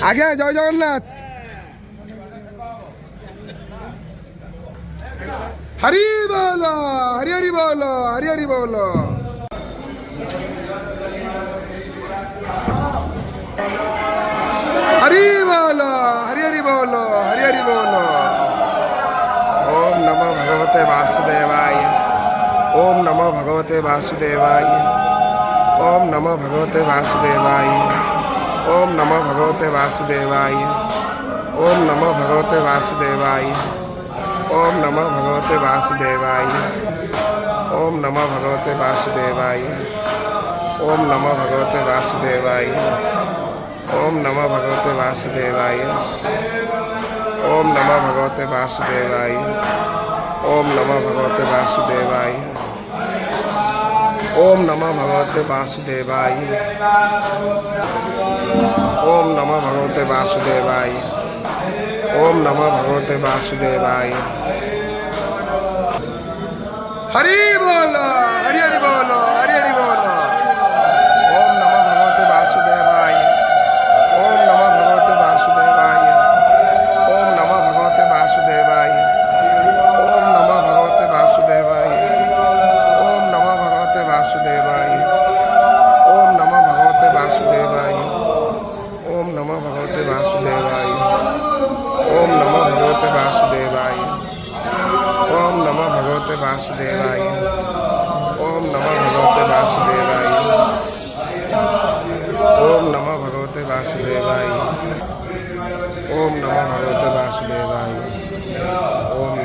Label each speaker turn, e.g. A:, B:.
A: আগে জয় জগন্নাথ। হরি বল, হরি হরি বল, হরি হরি বল। हरि बोल, हरि हरि बोल, हरि हरि बोल। ओम नमो भगवते वासुदेवाय, ओम नमो भगवते वासुदेवाय, ओम नमो भगवते वासुदेवाय, ओम नमो भगवते वासुदेवाय, ओम नमो भगवते वासुदेवाय, ओम नमो भगवते वासुदेवाय, ओम नमो भगवते वासुदेवाय, ओम नमो भगवते वासुदेवाय, ओम नमो भगवते वासुदेवाय, ओम नमो भगवते वासुदेवाय, ओम नमो भगवते वासुदेवाय, ओम नमो भगवते वासुदेवाय, ओम नमो भगवते वासुदेवाय, ओम नमो भगवते वासुदेवाय। हरि बोल, हरि हरि बोल, हरि हरि बोल। ओम नमो भगवते वासुदेवाय, ओम नमो भगवते वासुदेवाय, ओम नमो भगवते वासुदेवाय, ओम नमो भगवते वासुदेवाय, ओम नमो भगवते वासुदेवाय, ओम नमो भगवते वासुदेवाय, ओम नमो भगवते वासुदेवाय, ओम नमो भगवते वासुदेवाय, ओम नमो भगवते वासुदेवाय, ओम नमो भगवते वासुदेवाय, ओम नमो भगवते वासुदेवाय, ओम नमो भगवते वासुदेवाय, ओम